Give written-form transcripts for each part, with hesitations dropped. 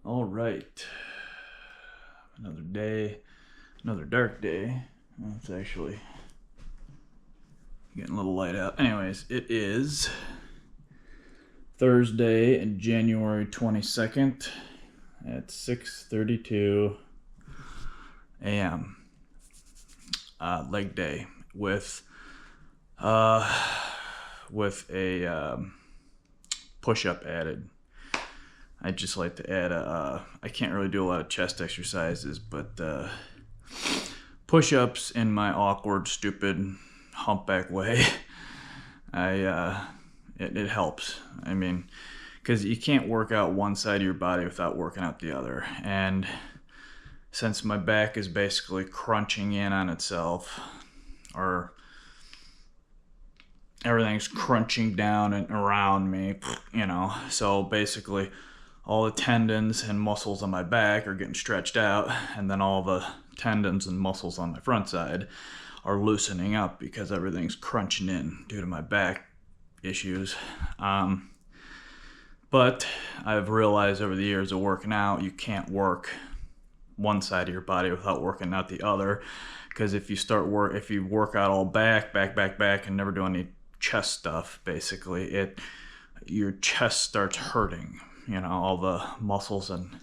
All right. Another day, another dark day. It's actually getting a little light out. Anyways, it is Thursday, January 22nd at 6:32 a.m. Leg day with a push-up added. I just like to add I can't really do a lot of chest exercises, but push-ups in my awkward, stupid, humpback way. It helps. I mean, because you can't work out one side of your body without working out the other. And since my back is basically crunching in on itself, or everything's crunching down and around me, so basically all the tendons and muscles on my back are getting stretched out, and then all the tendons and muscles on my front side are loosening up because everything's crunching in due to my back issues. But I've realized over the years of working out, you can't work one side of your body without working out the other, because if you work out all back and never do any chest stuff, basically your chest starts hurting. All the muscles and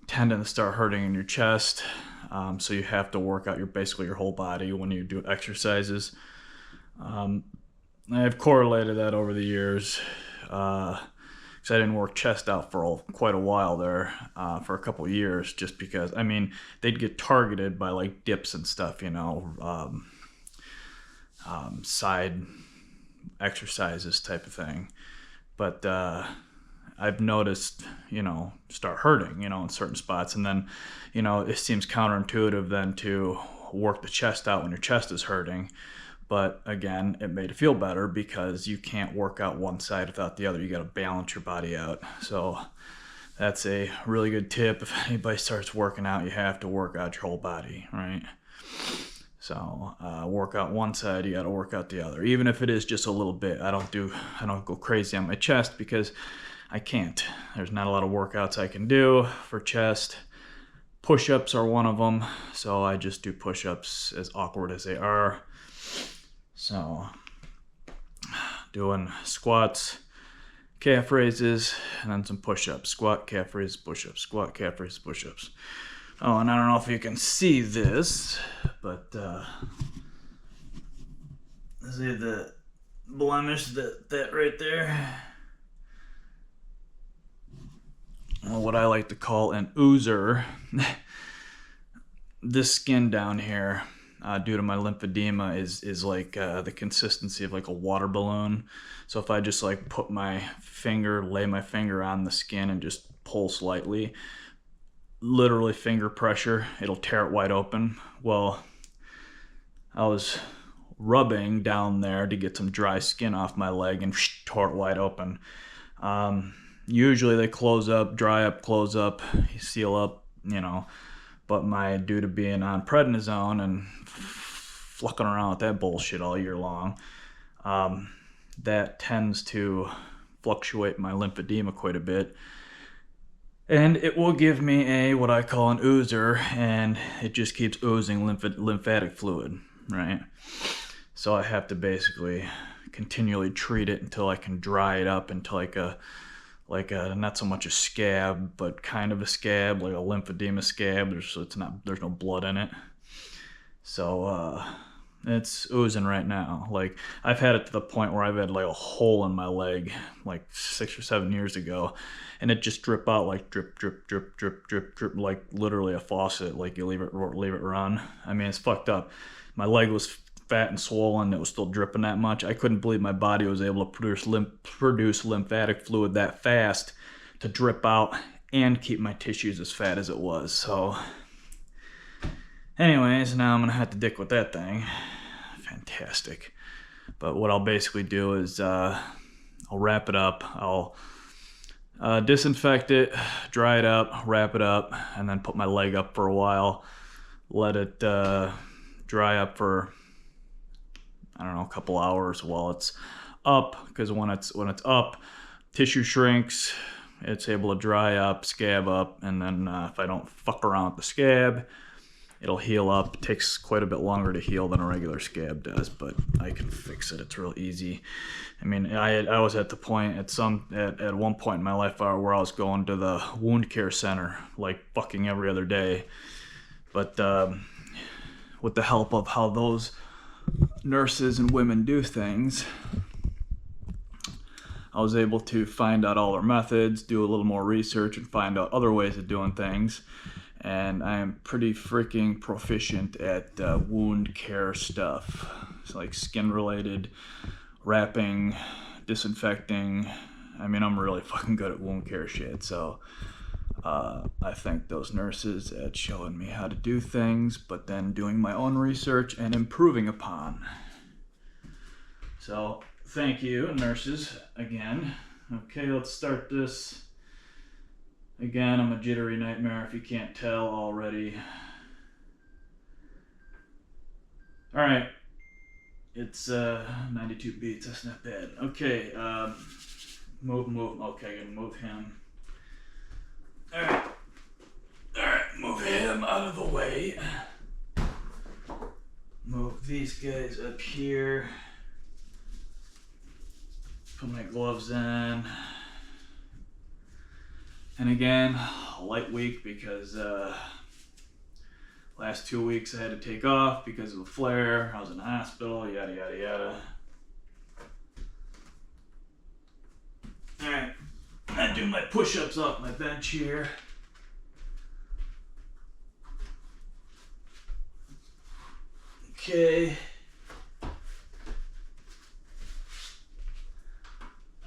tendons start hurting in your chest. So you have to work out your whole body when you do exercises. I've correlated that over the years, because I didn't work chest out for quite a while there, for a couple of years, just because, they'd get targeted by like dips and stuff, side exercises type of thing. But I've noticed, start hurting, in certain spots. And then, it seems counterintuitive then to work the chest out when your chest is hurting. But again, it made it feel better because you can't work out one side without the other. You got to balance your body out. So that's a really good tip. If anybody starts working out, you have to work out your whole body, right? So work out one side, you got to work out the other. Even if it is just a little bit. I don't go crazy on my chest because I can't. There's not a lot of workouts I can do for chest. Push-ups are one of them, so I just do push-ups, as awkward as they are. So doing squats, calf raises, and then some push-ups. Squat, calf raises, push-ups. Squat, calf raises, push-ups. Oh, and I don't know if you can see this, but see the blemish that right there? Well, what I like to call an oozer. This skin down here, due to my lymphedema, is like the consistency of like a water balloon. So if I just like lay my finger on the skin and just pull slightly, literally finger pressure, it'll tear it wide open. Well, I was rubbing down there to get some dry skin off my leg and tore it wide open. Usually they close up, dry up, close up, seal up, but due to being on prednisone and fucking around with that bullshit all year long, that tends to fluctuate my lymphedema quite a bit. And it will give me what I call an oozer, and it just keeps oozing lymphatic fluid, right? So I have to basically continually treat it until I can dry it up into like a not so much a scab, but kind of a scab, like a lymphedema scab. There's no blood in it. So it's oozing right now. Like, I've had it to the point where I've had like a hole in my leg like 6 or 7 years ago, and it just drip out like drip, drip, drip, drip, drip, drip, like literally a faucet. Like you leave it run. It's fucked up. My leg was fat and swollen. It was still dripping that much. I couldn't believe my body was able to produce lymphatic fluid that fast to drip out and keep my tissues as fat as it was. So anyways, now I'm gonna have to dick with that thing. Fantastic. But what I'll basically do is I'll wrap it up. I'll disinfect it, dry it up, wrap it up, and then put my leg up for a while. Let it dry up for, I don't know, a couple hours while it's up, because when it's up, tissue shrinks, It's able to dry up, scab up, and then if I don't fuck around with the scab, it'll heal up. It takes quite a bit longer to heal than a regular scab does, but I can fix it. It's real easy. I mean, I was at the point at one point in my life where I was going to the wound care center like fucking every other day. But with the help of how those nurses and women do things, I was able to find out all their methods, do a little more research, and find out other ways of doing things. And I am pretty freaking proficient at wound care stuff. It's like skin related, wrapping, disinfecting. I mean, I'm really fucking good at wound care shit. So I thank those nurses at showing me how to do things, but then doing my own research and improving upon. So thank you, nurses, again. Okay, let's start this. Again, I'm a jittery nightmare if you can't tell already. Alright. It's 92 beats, that's not bad. Okay, move. Okay, gonna move him. Alright, move him out of the way. Move these guys up here. Put my gloves in. And again, light week because last 2 weeks I had to take off because of a flare. I was in the hospital, yada, yada, yada. Alright, I do my push-ups off my bench here. Okay.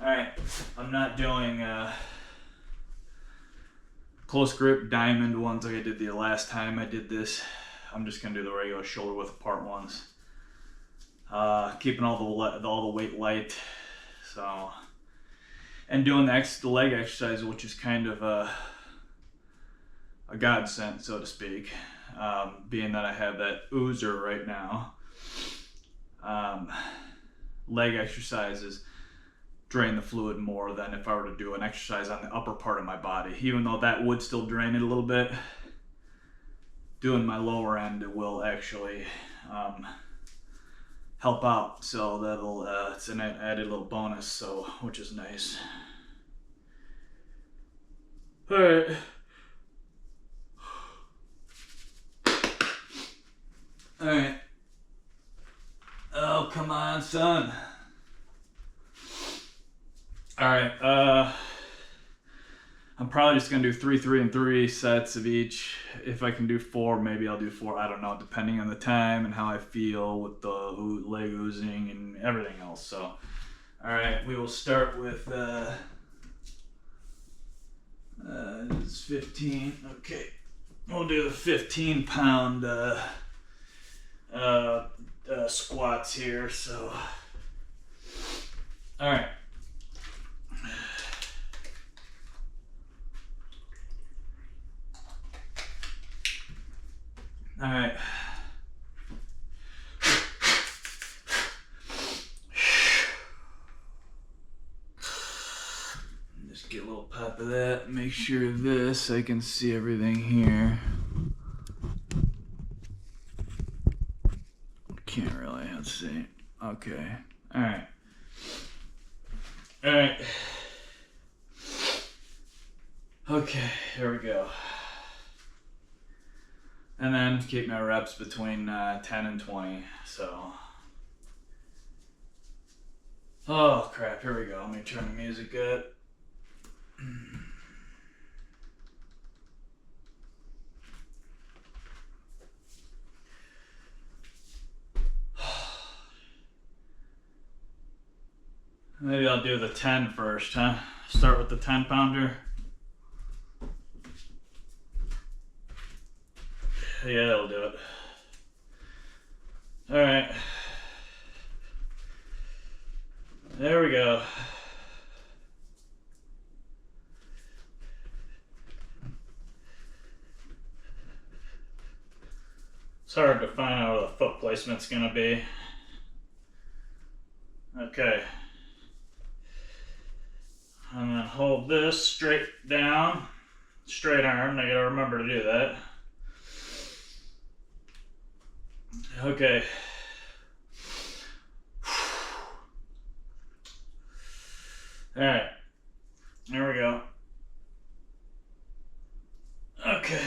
Alright, I'm not doing close grip diamond ones like I did the last time I did this. I'm just gonna do the regular shoulder width apart ones. Keeping all the weight light. So, and doing the leg exercise, which is kind of a godsend, so to speak. Being that I have that oozer right now. Leg exercises drain the fluid more than if I were to do an exercise on the upper part of my body. Even though that would still drain it a little bit, doing my lower end will actually help out. So that'll it's an added little bonus, so which is nice. All right. All right. Oh, come on, son. Alright, I'm probably just going to do 3, 3, and 3 sets of each. If I can do 4, maybe I'll do 4. I don't know, depending on the time and how I feel with the leg oozing and everything else. So, alright, we will start with, this is 15. Okay, we'll do the 15-pound squats here. So, alright. All right. Just get a little pop of that. Make sure this, I can see everything here. Can't really, let's see. Okay. All right. All right. Okay, here we go. And then keep my reps between 10 and 20, so. Oh crap, here we go. Let me turn the music up. Maybe I'll do the 10 first, huh? Start with the 10-pounder. Yeah, that'll do it. All right. There we go. It's hard to find out where the foot placement's gonna be. Okay. And then hold this straight down, straight arm. I gotta remember to do that. Okay. All right. There we go. Okay.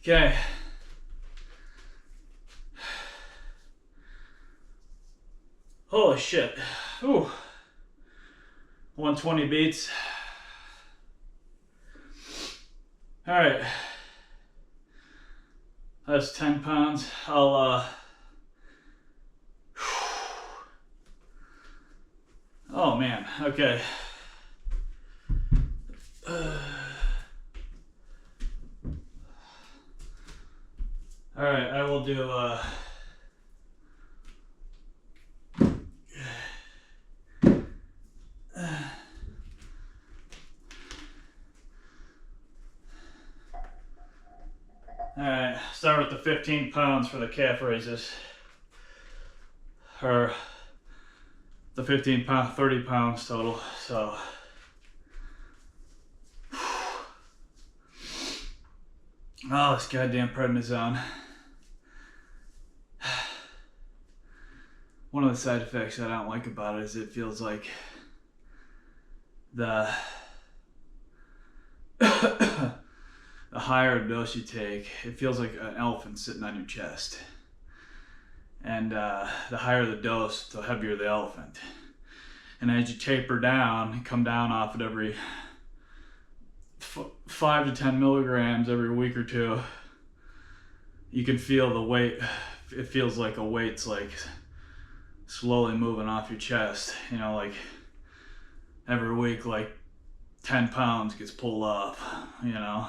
Okay. Holy shit. Ooh. 120 beats. All right. That's 10 pounds. Oh man. Okay. All right. I will do, Alright, start with the 15 pounds for the calf raises. Or the 15 pound, 30 pounds total. So, oh, this goddamn prednisone. One of the side effects I don't like about it is it feels like the the higher dose you take, it feels like an elephant sitting on your chest. And the higher the dose, the heavier the elephant. And as you taper down, you come down off it every 5 to 10 milligrams every week or two, you can feel the weight. It feels like a weight's like slowly moving off your chest. You know, like every week, like 10 pounds gets pulled off, you know.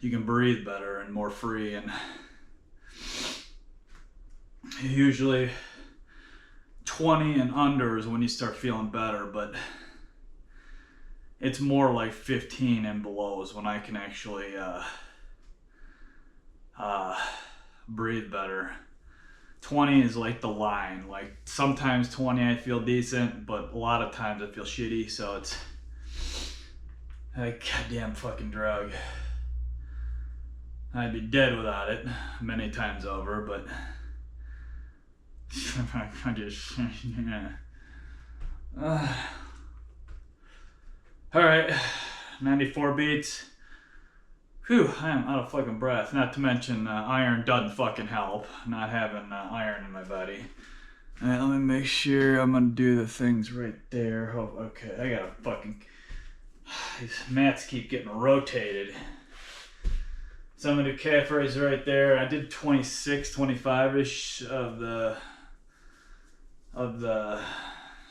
You can breathe better and more free, and usually 20 and under is when you start feeling better, but it's more like 15 and below is when I can actually breathe better. 20 is like the line. Like sometimes 20 I feel decent, but a lot of times I feel shitty, so it's a goddamn fucking drug. I'd be dead without it many times over, but I just, yeah. Alright, 94 beats. Whew, I am out of fucking breath. Not to mention iron doesn't fucking help, not having iron in my body. Alright, let me make sure I'm gonna do the things right there. Oh, okay, I gotta fucking, these mats keep getting rotated. So I'm gonna do calf raise right there. I did 26, 25-ish of the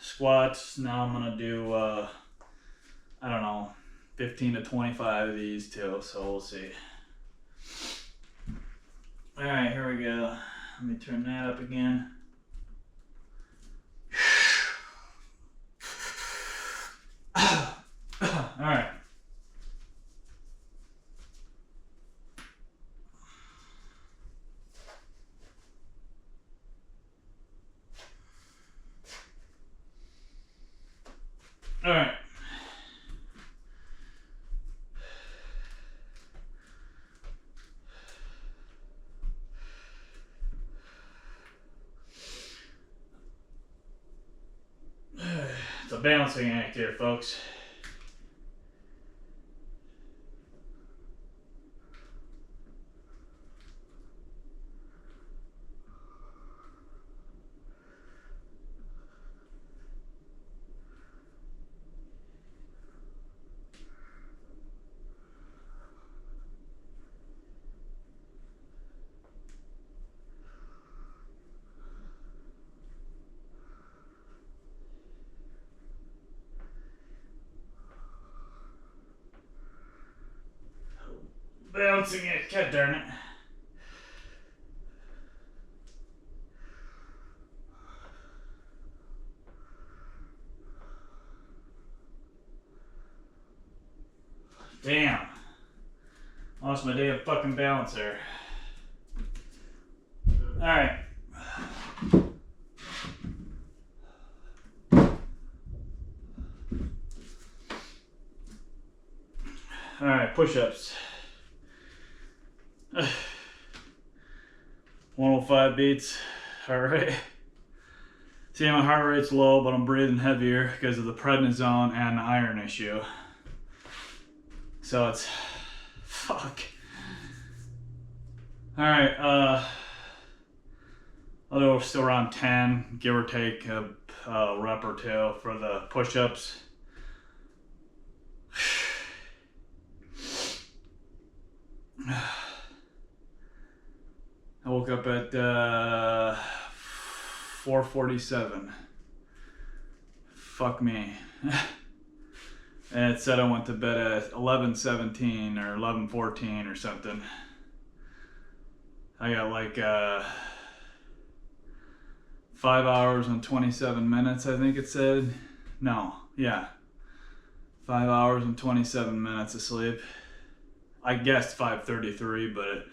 squats. Now I'm gonna do I don't know, 15 to 25 of these too, so we'll see. Alright, here we go. Let me turn that up again. Alright. All right. It's a balancing act here, folks. Balancing it, god darn it. Damn. Lost my day of fucking balance there. Alright. Alright, push-ups. 105 beats, heart rate. See, my heart rate's low, but I'm breathing heavier because of the prednisone and the iron issue. So it's, fuck. Alright, I'll do still around 10, give or take a rep or two for the push-ups. I woke up at 4:47. Fuck me. And it said I went to bed at 11:17 or 11:14 or something. I got like 5 hours and 27 minutes, I think it said. No, yeah. 5 hours and 27 minutes of sleep. I guessed 5:33, but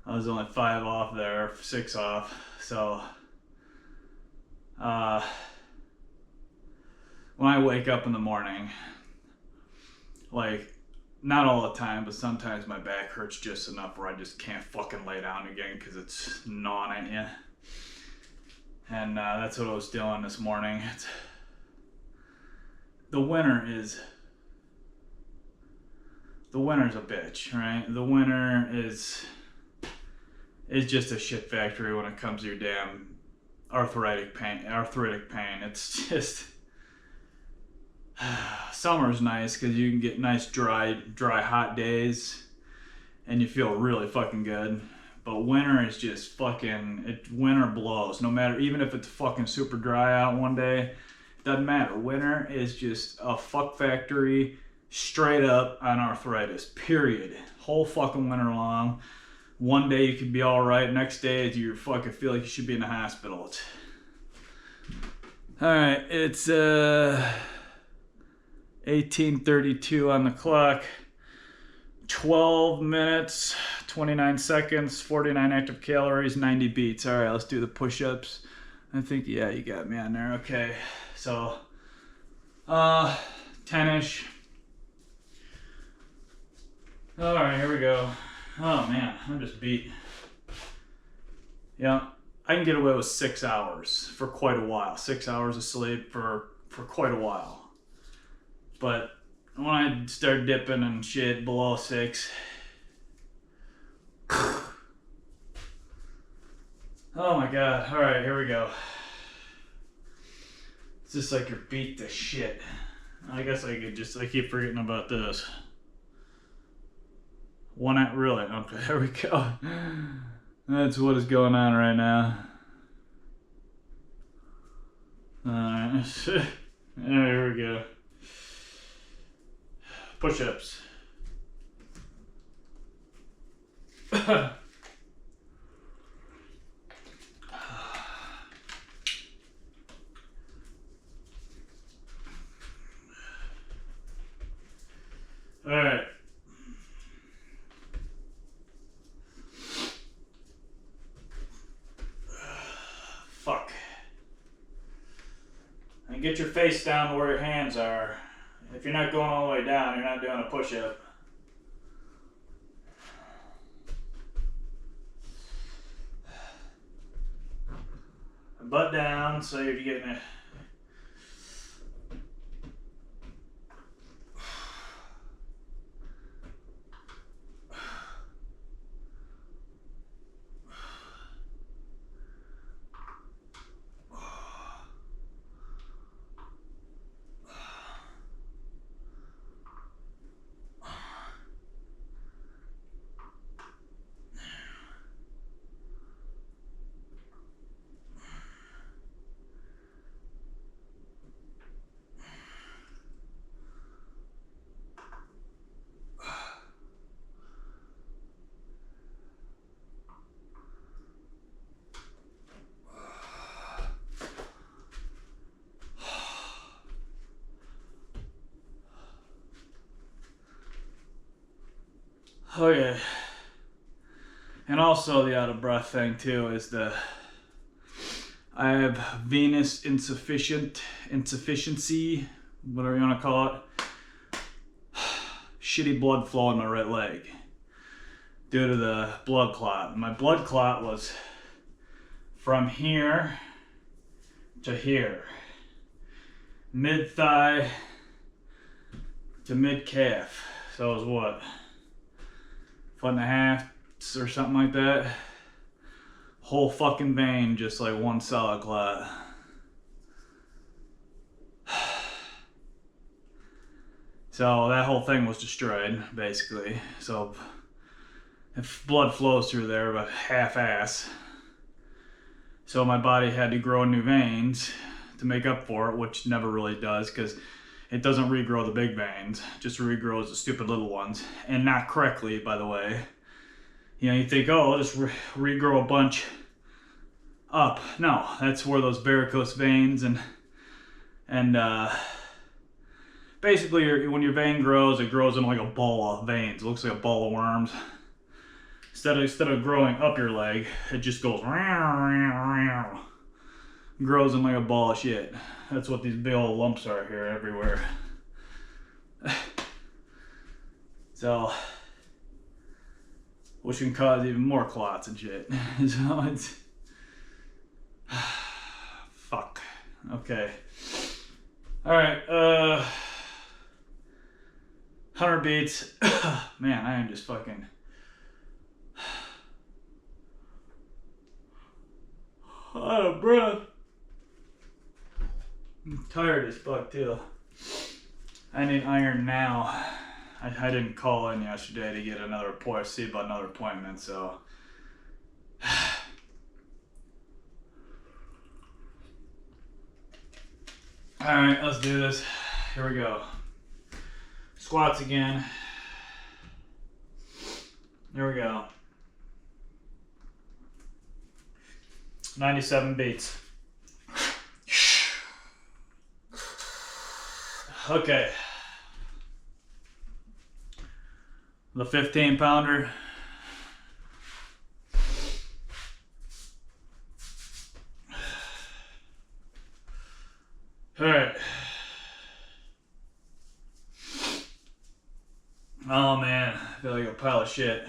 I was only 5 off there, 6 off. So, when I wake up in the morning, like, not all the time, but sometimes my back hurts just enough where I just can't fucking lay down again because it's gnawing at you. And that's what I was doing this morning. The winter's a bitch, right? The winter is just a shit factory when it comes to your damn arthritic pain. It's just, summer's nice because you can get nice dry hot days and you feel really fucking good. But winter is just fucking, winter blows. No matter, even if it's fucking super dry out one day, doesn't matter. Winter is just a fuck factory straight up on arthritis, period. Whole fucking winter long. One day you could be alright, next day you fucking feel like you should be in the hospital. Alright, it's 18:32 on the clock. 12 minutes, 29 seconds, 49 active calories, 90 beats. Alright, let's do the push-ups. I think, yeah, you got me on there. Okay, so 10-ish. Alright, here we go. Oh man, I'm just beat. Yeah, I can get away with 6 hours for quite a while. 6 hours of sleep for quite a while. But when I start dipping and shit below 6, oh my god. Alright, here we go. It's just like you're beat to shit. I guess I keep forgetting about this. Really? Okay, there we go. That's what is going on right now. Alright. Here we go. Push-ups. Alright. Fuck. I get get your face down to where your hands are. If you're not going all the way down, you're not doing a push-up. Butt down, so you're getting it. Okay. And also the out of breath thing too is I have venous insufficiency, whatever you want to call it. Shitty blood flow in my right leg due to the blood clot. My blood clot was from here to here, mid thigh to mid calf. So it was what, 1.5 foot or something like that. Whole fucking vein, just like one solid clot. So that whole thing was destroyed, basically. So if blood flows through there, but half-ass. So my body had to grow new veins to make up for it, which never really does, because it doesn't regrow the big veins, just regrows the stupid little ones, and not correctly, by the way. You know, you think, oh, I'll just regrow a bunch up. No, that's where those varicose veins and basically when your vein grows, it grows in like a ball of veins. It looks like a ball of worms. Instead of growing up your leg, it just goes grows in like a ball of shit. That's what these big old lumps are here everywhere. So, which can cause even more clots and shit. So it's fuck. Okay. All right. 100 beats. Man, I am just fucking out of breath. I'm tired as fuck too. I need iron now. I didn't call in yesterday to get another appointment, see about another appointment, so. Alright, let's do this. Here we go. Squats again. Here we go. 97 beats. Okay. The 15-pounder. All right. Oh man, I feel like a pile of shit.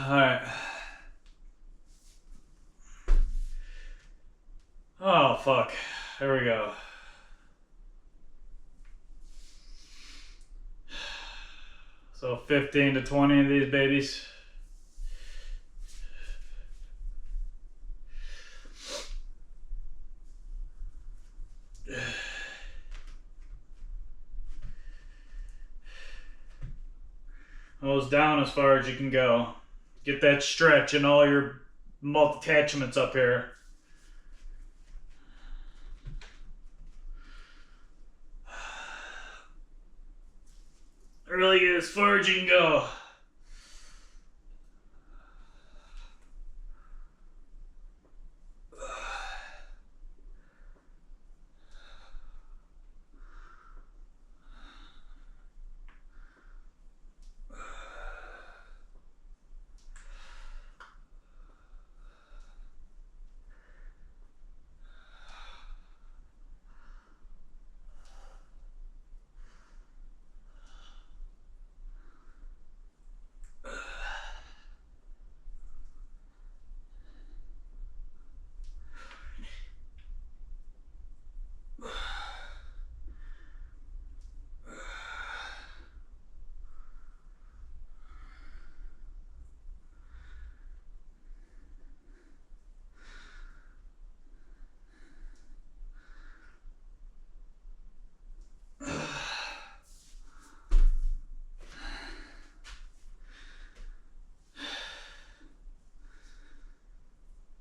Alright. Oh, fuck. There we go. So 15 to 20 of these babies. Those down as far as you can go. Get that stretch in all your multi-attachments up here. Really get as far as you can go.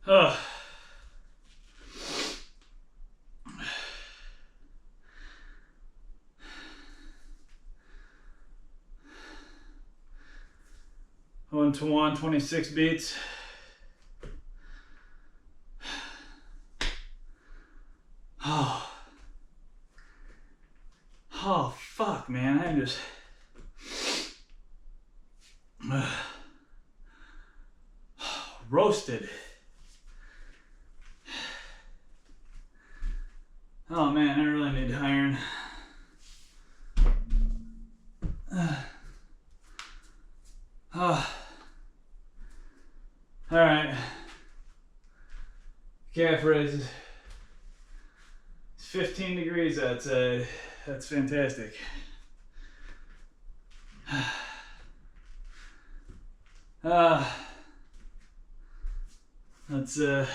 Oh. One to 26 beats. Oh. Oh, fuck, man. I'm just... roasted. Oh, man, I really need iron. Alright. Calf raises. It's 15 degrees outside. That's fantastic. That's there's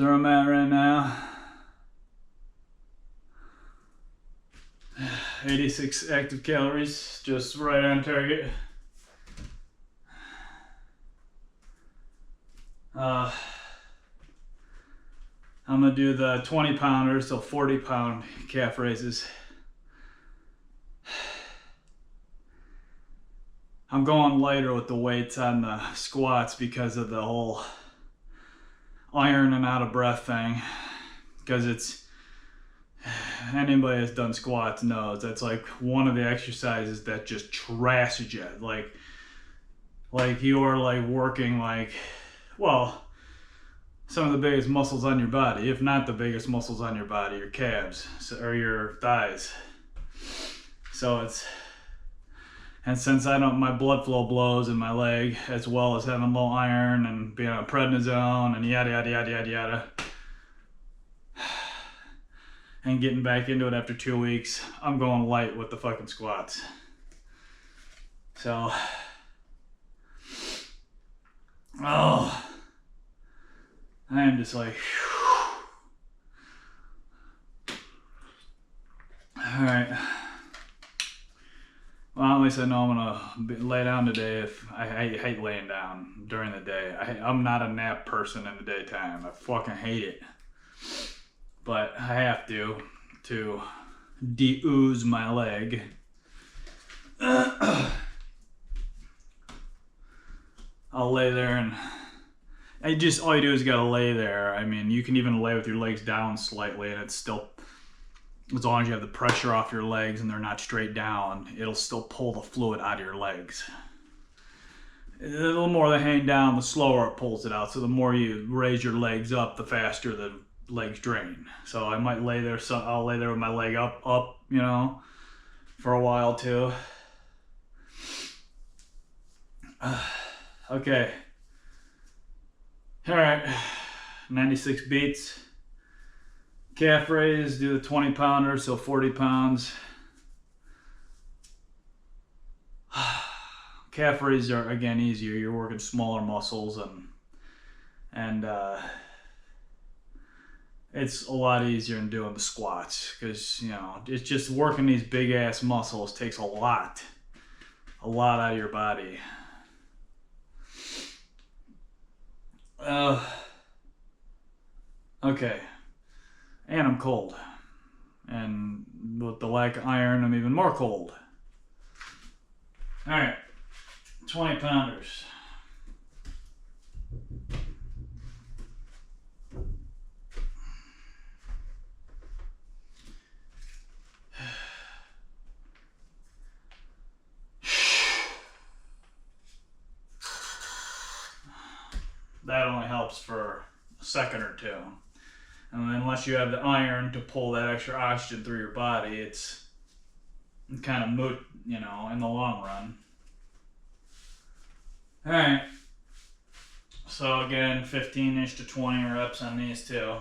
where I'm at right now. 86 active calories, just right on target. I'm gonna do the 20 pounder, so 40 pound calf raises. I'm going lighter with the weights on the squats because of the whole iron and out of breath thing. Because it's, anybody that's done squats knows that's like one of the exercises that just trashes you. Like you're like working like, well, some of the biggest muscles on your body, if not the biggest muscles on your body, your calves or your thighs. So it's, and since I don't, my blood flow blows in my leg, as well as having low iron and being on prednisone and yada yada yada yada yada, and getting back into it after 2 weeks, I'm going light with the fucking squats. So, oh, I am just like, all right. Well, at least I know I'm gonna lay down today. If I hate laying down during the day. I'm not a nap person in the daytime. I fucking hate it. But I have to de-ooze my leg. I'll lay there and all you do is gotta lay there. I mean, you can even lay with your legs down slightly and it's still, as long as you have the pressure off your legs and they're not straight down, it'll still pull the fluid out of your legs. A little more they hang down, the slower it pulls it out. So the more you raise your legs up, the faster the legs drain. So I might lay there, so I'll lay there with my leg up, you know, for a while too. Okay. All right, 96 beats. Calf raise, do the 20 pounder, so 40 pounds. Calf raises are, again, easier. You're working smaller muscles and it's a lot easier than doing the squats because, you know, it's just working these big ass muscles takes a lot out of your body. Okay. And I'm cold. And with the lack of iron, I'm even more cold. All right, 20 pounders. That only helps for a second or two. And unless you have the iron to pull that extra oxygen through your body, it's kind of moot, you know, in the long run. All right. So again, 15-ish to 20 reps on these two.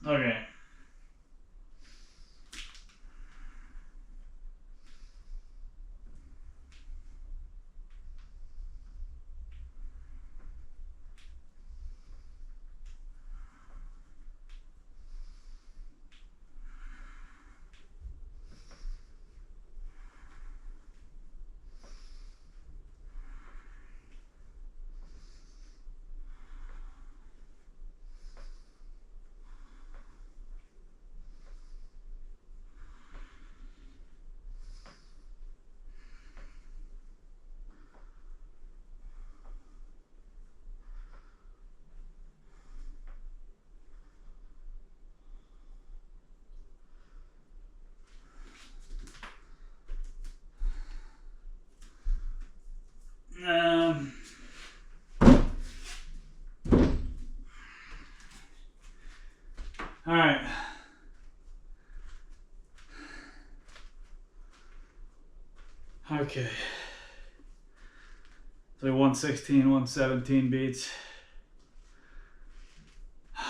Okay. All right. Okay. So 116, 117 beats.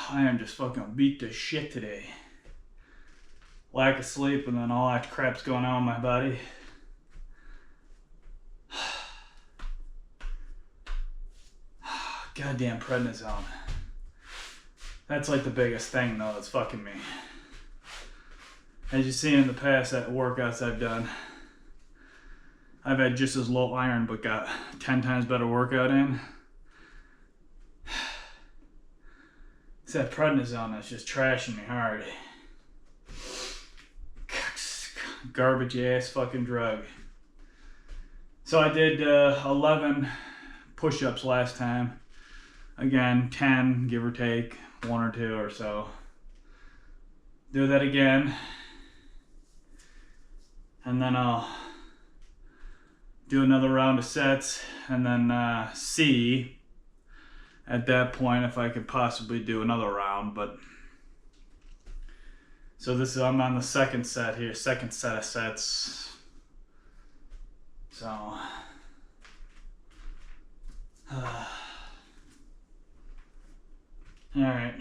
I am just fucking beat to shit today. Lack of sleep and then all that crap's going on in my body. Goddamn prednisone. That's like the biggest thing though that's fucking me. As you've seen in the past at workouts I've done, I've had just as low iron but got 10 times better workout in. It's that prednisone that's just trashing me hard. Garbage ass fucking drug. So I did 11 push-ups last time. Again, 10 give or take, 1 or 2 or so. Do that again. And then I'll do another round of sets and then see at that point if I could possibly do another round. But so this is, I'm on the second set here, second set of sets. So all right.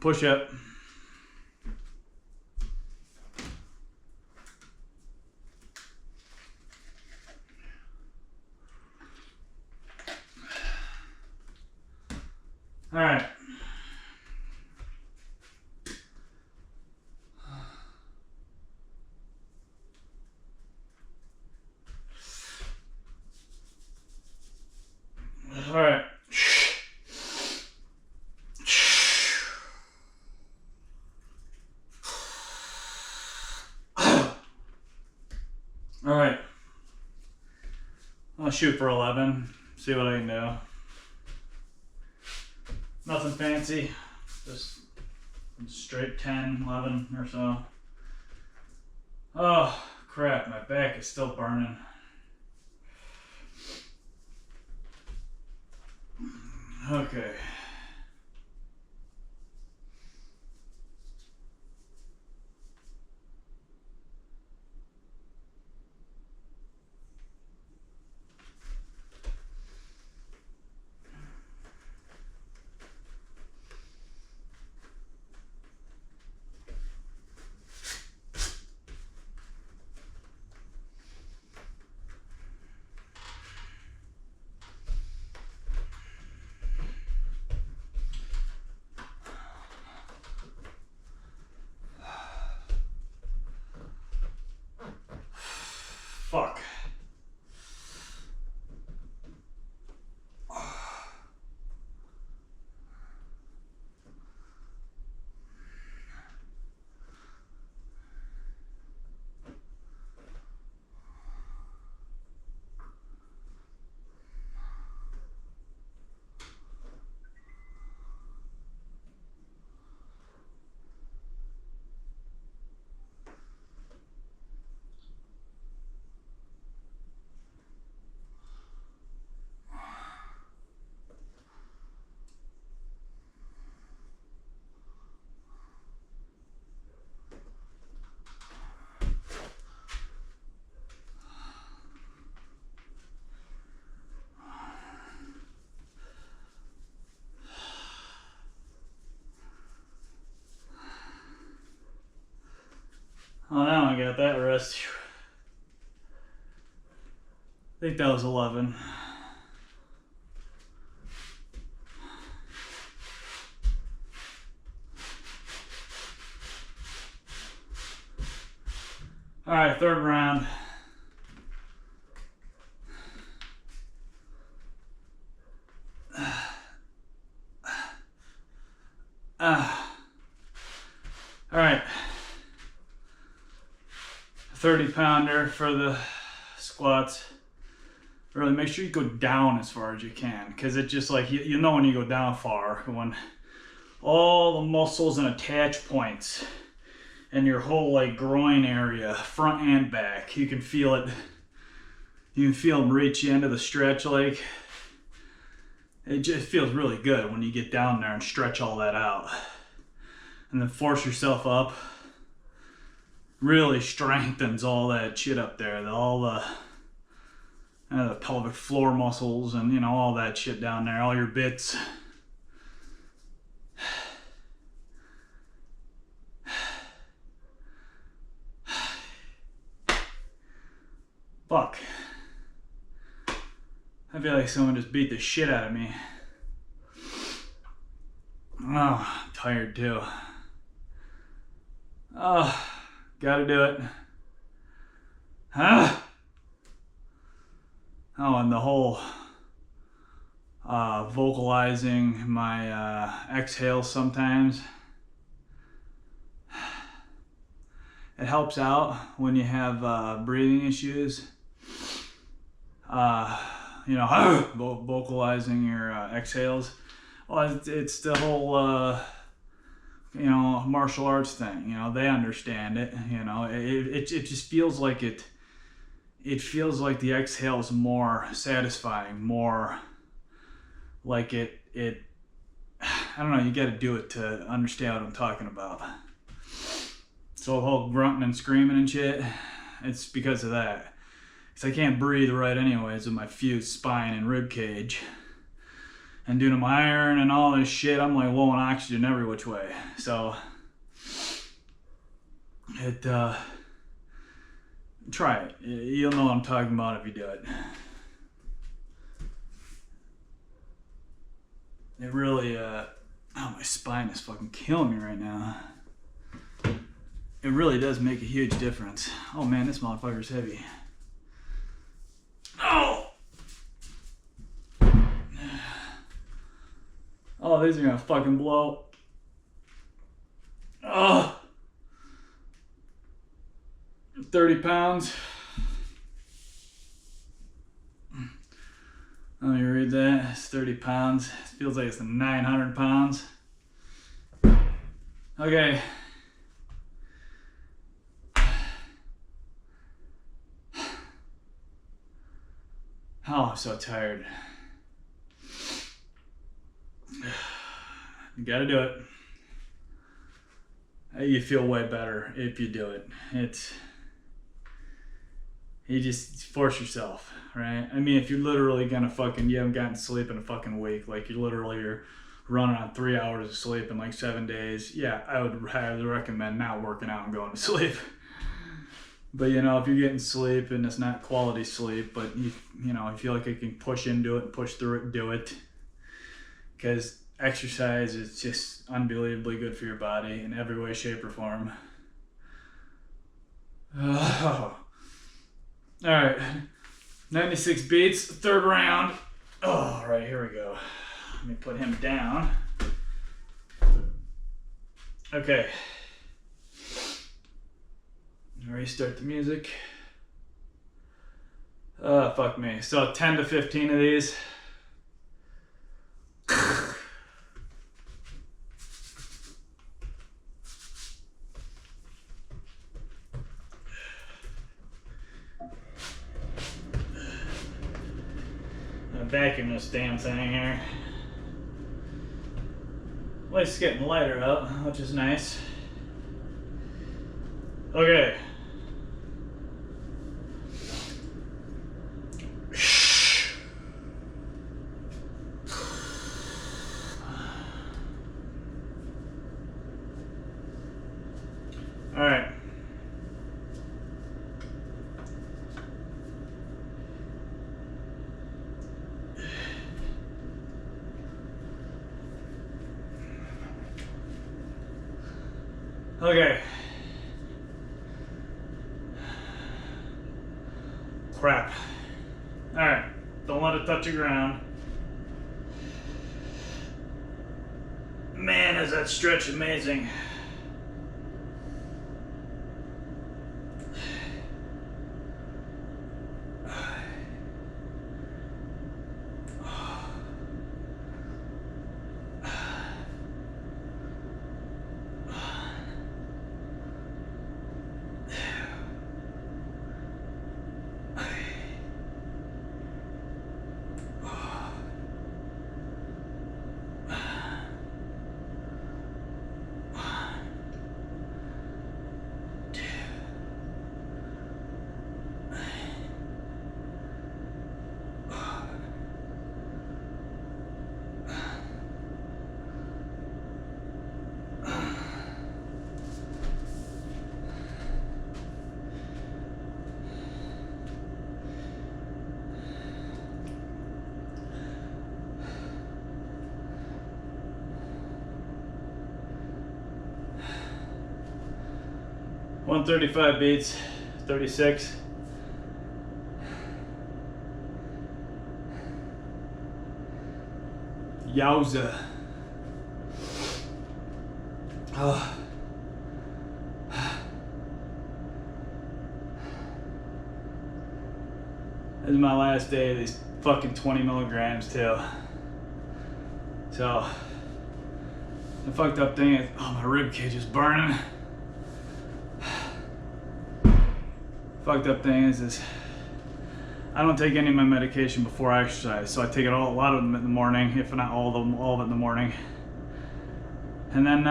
Push up. All right. All right. All right. I'll shoot for 11. See what I can do. Nothing fancy. Just straight 10, 11 or so. Oh, crap. My back is still burning. Okay. Oh, now I got that rest. I think that was 11. All right, third round. All right, 30 pounder for the squats. Really make sure you go down as far as you can, because it's just like, you know when you go down far, when all the muscles and attach points and your whole like groin area, front and back, you can feel it. You can feel them reach you into the stretch. Like, it just feels really good when you get down there and stretch all that out. And then force yourself up. Really strengthens all that shit up there. All the pelvic floor muscles and, you know, all that shit down there. All your bits. Fuck. I feel like someone just beat the shit out of me. Oh, I'm tired too. Oh, gotta do it. Huh? Oh, and the whole vocalizing my exhales sometimes. It helps out when you have breathing issues. You know, vocalizing your exhales. Well, it's the whole, you know, martial arts thing. You know, they understand it. You know, it just feels like it feels like the exhale is more satisfying, more like it. I don't know. You got to do it to understand what I'm talking about. So the whole grunting and screaming and shit, it's because of that. Because I can't breathe right anyways with my fused spine and rib cage. And due to my iron and all this shit, I'm like low on oxygen every which way. So try it. You'll know what I'm talking about if you do it. It really, oh, my spine is fucking killing me right now. It really does make a huge difference. Oh man, this motherfucker's heavy. Oh! Oh, these are gonna fucking blow. Oh! 30 pounds. Let me read that. It's 30 pounds. It feels like it's 900 pounds. Okay. Oh, I'm so tired. You gotta do it. You feel way better if you do it. You just force yourself, right? I mean, if you're literally gonna you haven't gotten sleep in a fucking week, like you're running on 3 hours of sleep in like 7 days, yeah, I would highly recommend not working out and going to sleep. But you know, if you're getting sleep and it's not quality sleep, but you know, I feel like I can push into it and push through it and do it. Because exercise is just unbelievably good for your body in every way, shape, or form. Oh. All right, 96 beats, third round. Oh, all right, here we go. Let me put him down. Okay. Restart the music. Fuck me. So 10 to 15 of these. Vacuum this damn thing here. Well, it's getting lighter out, which is nice. Okay. All right. Okay. Crap. Alright, don't let it touch the ground. Man, is that stretch amazing. $135 beats, 36. Yowza. Oh. This is my last day of these fucking 20 milligrams too. So, the fucked up thing is, oh, my rib cage is burning. Fucked up thing is I don't take any of my medication before I exercise, so I take it a lot of them in the morning, if not all of it in the morning. And then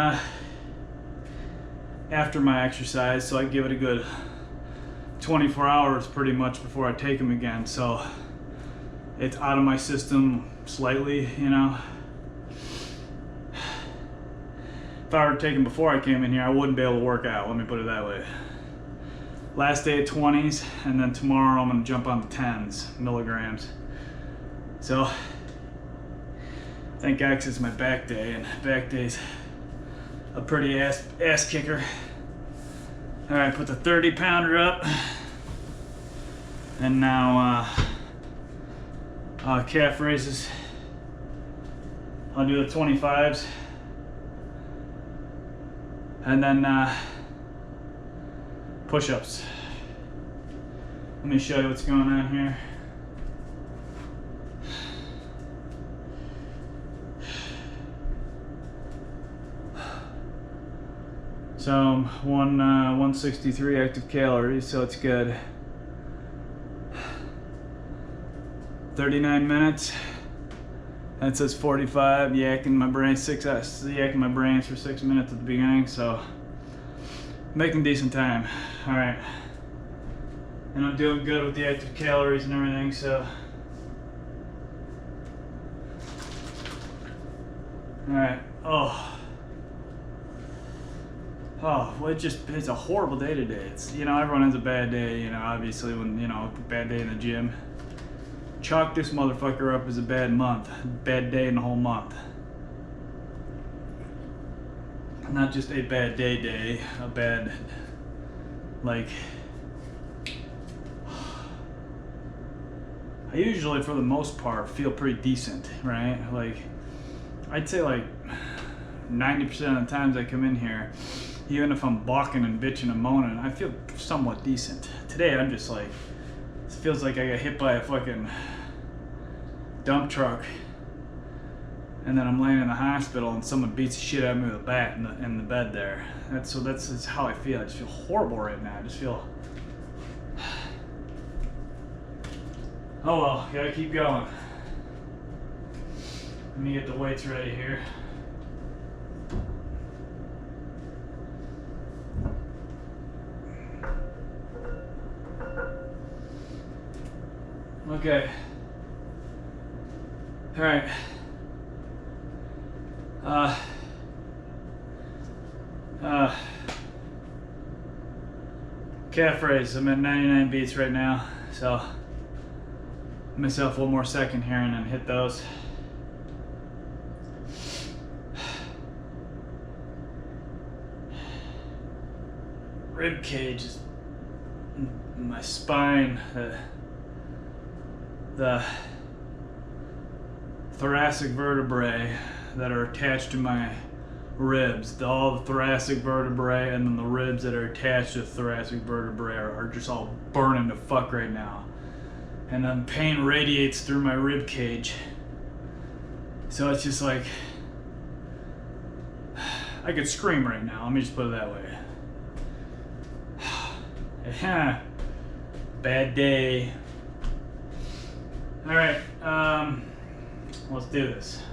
after my exercise, so I give it a good 24 hours pretty much before I take them again. So it's out of my system slightly, you know. If I were taking before I came in here, I wouldn't be able to work out, let me put it that way. Last day at 20s, and then tomorrow I'm gonna jump on the 10s milligrams. So, thank God, 'cause it's my back day, and back day's a pretty ass kicker. All right, put the 30 pounder up, and now calf raises. I'll do the 25s, and then push-ups. Let me show you what's going on here. So 163 active calories, so it's good. 39 minutes. That says 45. Yakking my brain yakking my brains for 6 minutes at the beginning, so making decent time. All right, and I'm doing good with the active calories and everything, so. All right. Well, it's a horrible day today. It's, you know, everyone has a bad day, you know, obviously, when, you know, bad day in the gym. Chalk this motherfucker up as a bad month, bad day in the whole month. Not just a bad day, a bad, like, I usually, for the most part, feel pretty decent, right? Like, I'd say like 90% of the times I come in here, even if I'm balking and bitching and moaning, I feel somewhat decent. Today I'm just like, it feels like I got hit by a fucking dump truck, and then I'm laying in the hospital and someone beats the shit out of me with a bat in the bed there. That's how I feel. I just feel horrible right now. I just feel, oh well, gotta keep going. Let me get the weights ready here. Okay. All right. Calf raise. I'm at 99 beats right now, so give myself one more second here and then hit those. rib cage is my spine, the thoracic vertebrae that are attached to my ribs, all the thoracic vertebrae and then the ribs that are attached to the thoracic vertebrae are just all burning to fuck right now. And then pain radiates through my rib cage. So it's just like, I could scream right now, let me just put it that way. Bad day. Alright, let's do this.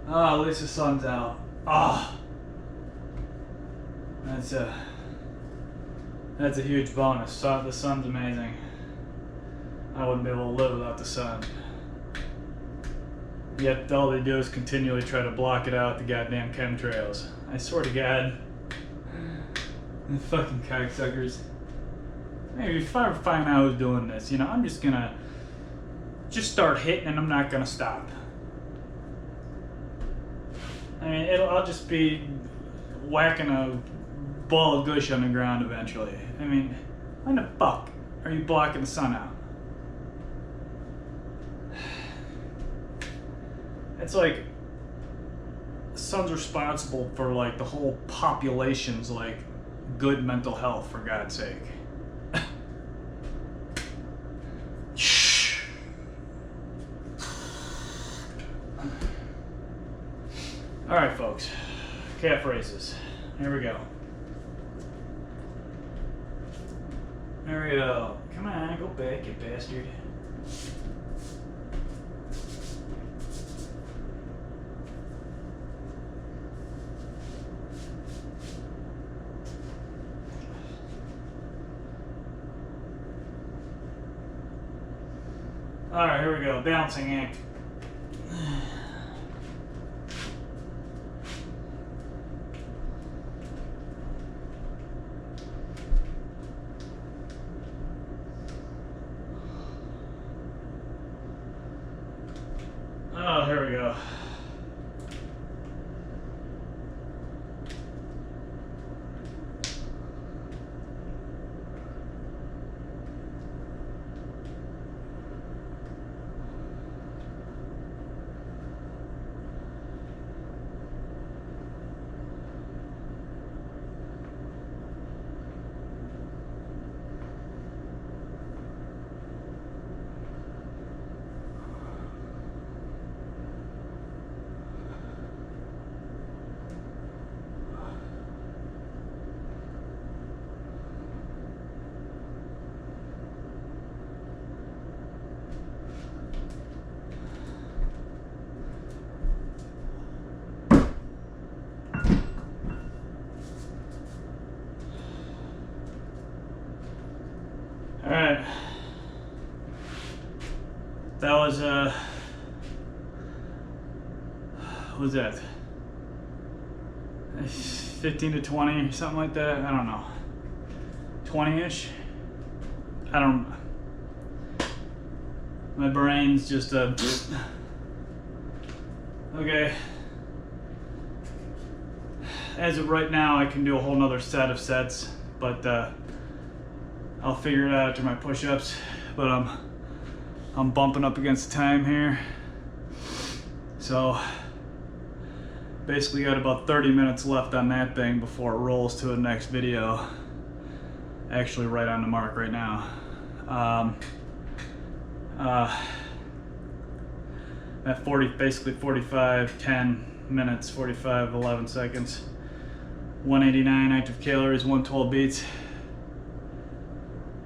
Oh, at least the sun's out. Oh, that's a huge bonus. So the sun's amazing. I wouldn't be able to live without the sun. Yet all they do is continually try to block it out with the goddamn chemtrails. I swear to God. The fucking cocksuckers. Maybe if I ever find out who's doing this, you know, I'm just gonna start hitting and I'm not gonna stop. I mean, I'll just be whacking a ball of gush on the ground eventually. I mean, why the fuck are you blocking the sun out? It's like the sun's responsible for like the whole population's like good mental health, for God's sake. Shh. All right, folks. Calf raises. Here we go. There we go. Come on, go back, you bastard. All right, here we go. Balancing act. Oh, here we go. All right. That was what was that? 15 to 20 or something like that. I don't know. 20-ish. I don't. My brain's just okay. As of right now, I can do a whole nother set of sets, but I'll figure it out after my push-ups. But I'm bumping up against time here, so basically got about 30 minutes left on that thing before it rolls to the next video. Actually, right on the mark right now. At 40, basically 45, 10 minutes, 45, 11 seconds. 189 active calories, 112 beats.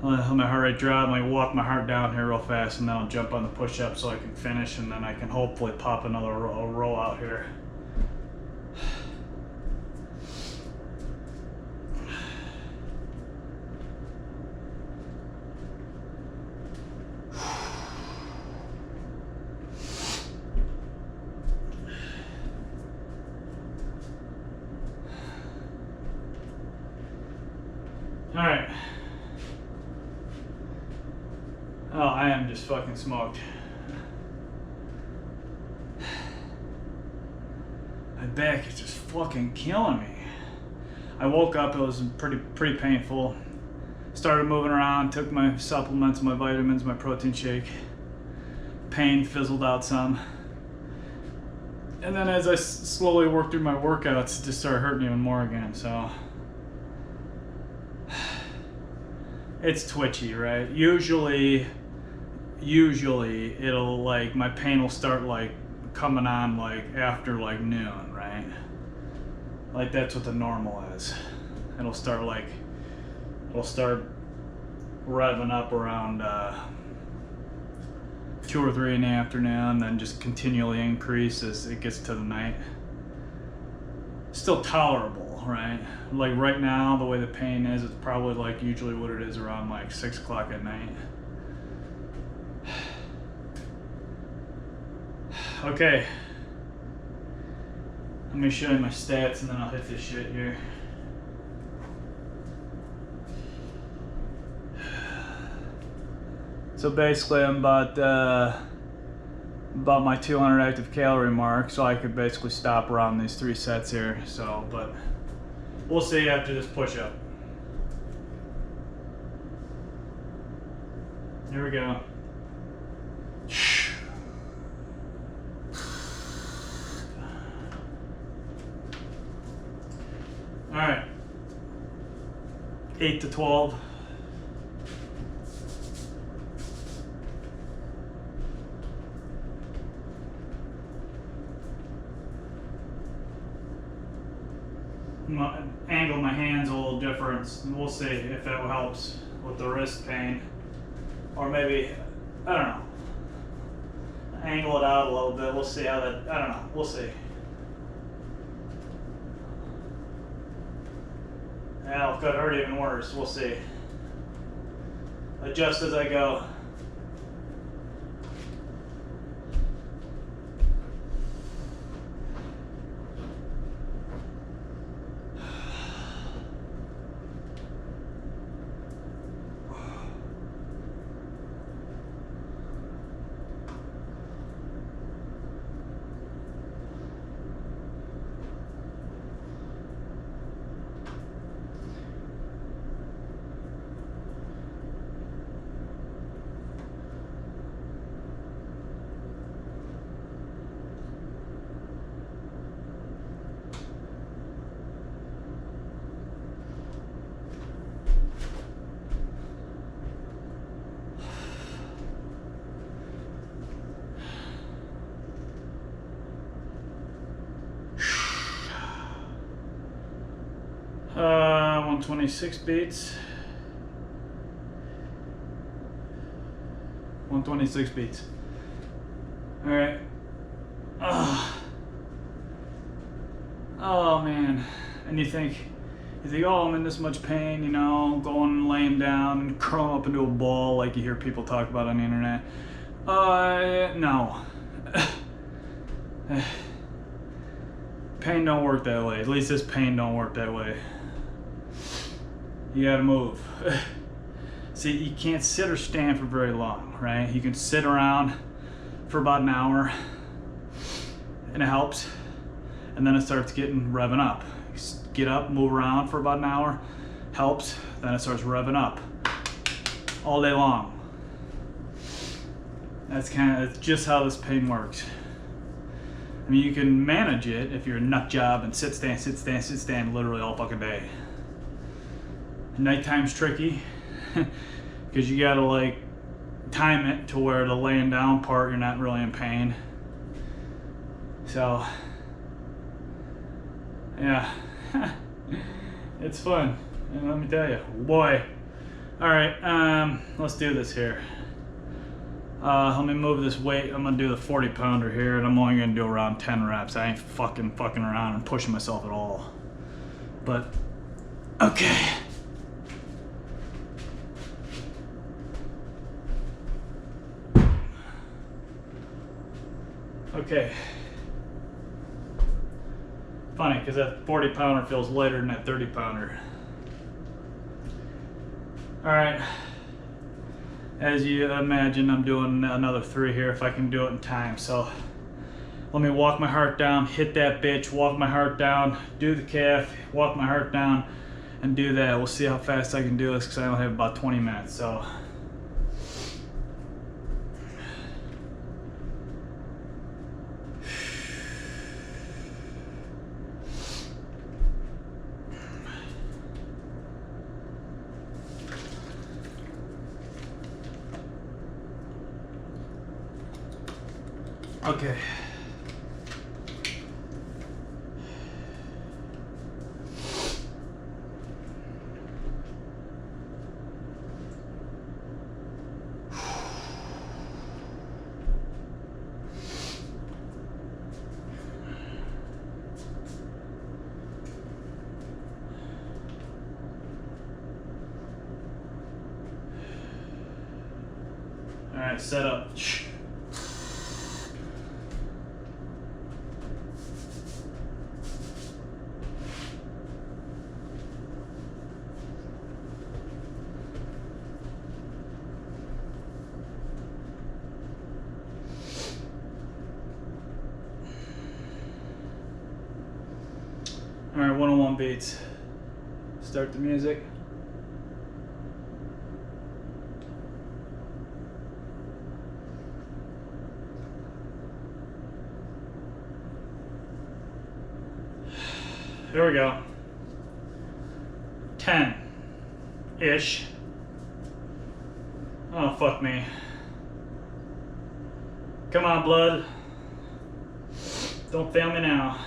I'll let my heart rate drop, I walk my heart down here real fast, and then I'll jump on the push-up so I can finish, and then I can hopefully pop another roll out here. All right. Oh, I am just fucking smoked. My back is just fucking killing me. I woke up, it was pretty painful. Started moving around, took my supplements, my vitamins, my protein shake. Pain fizzled out some. And then as I slowly worked through my workouts, it just started hurting even more again, so. It's twitchy, right? Usually it'll like, my pain will start like coming on like after like noon, right? Like that's what the normal is. It'll start revving up around 2 or 3 in the afternoon, then just continually increase as it gets to the night. Still tolerable, right? Like right now, the way the pain is, it's probably like usually what it is around like 6 o'clock at night. Okay. Let me show you my stats and then I'll hit this shit here. So basically I'm about my 200 active calorie mark, so I could basically stop around these 3 sets here. So, but we'll see after this push-up. Here we go. All right, 8 to 12. Angle my hands a little different. We'll see if that helps with the wrist pain, or maybe, I don't know, angle it out a little bit. We'll see how that, I don't know, we'll see. Now it could hurt even worse. We'll see. Adjust as I go. Uh, 126 beats. 126 beats. All right. Oh man. And you think, oh, I'm in this much pain, you know, going and laying down and curling up into a ball like you hear people talk about on the internet. No. Pain don't work that way. At least this pain don't work that way. You gotta move. See, you can't sit or stand for very long, right? You can sit around for about an hour and it helps, and then it starts revving up. You get up, move around for about an hour, helps, then it starts revving up all day long. That's just how this pain works. I mean, you can manage it if you're a nut job and sit, stand literally all fucking day. Nighttime's tricky because you gotta like time it to where the laying down part you're not really in pain. So yeah, it's fun, and let me tell you, boy. All right, let's do this here. Let me move this weight. I'm gonna do the 40 pounder here, and I'm only gonna do around 10 reps. I ain't fucking around and pushing myself at all. But okay. Okay. Funny, because that 40 pounder feels lighter than that 30 pounder. All right. As you imagine, I'm doing another 3 here if I can do it in time. So Let me walk my heart down, hit that bitch, walk my heart down, do the calf, walk my heart down, and do that. We'll see how fast I can do this because I only have about 20 minutes. So. Okay. All right, set up. All right, 101 beats. Start the music. Here we go. 10-ish. Oh, fuck me. Come on, blood. Don't fail me now.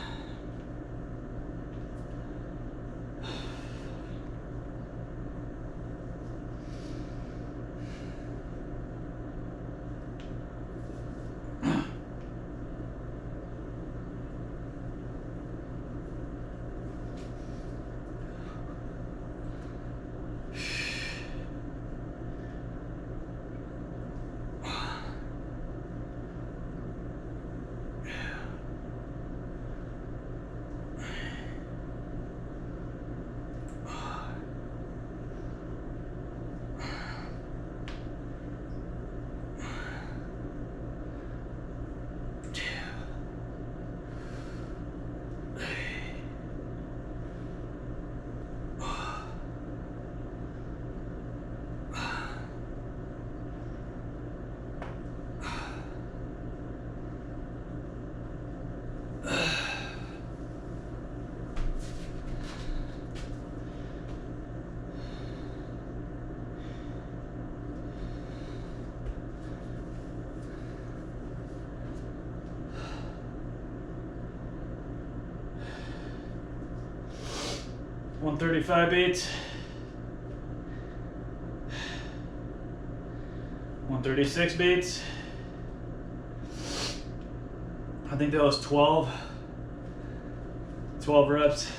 One 35 beats. 136 beats. I think that was 12 reps.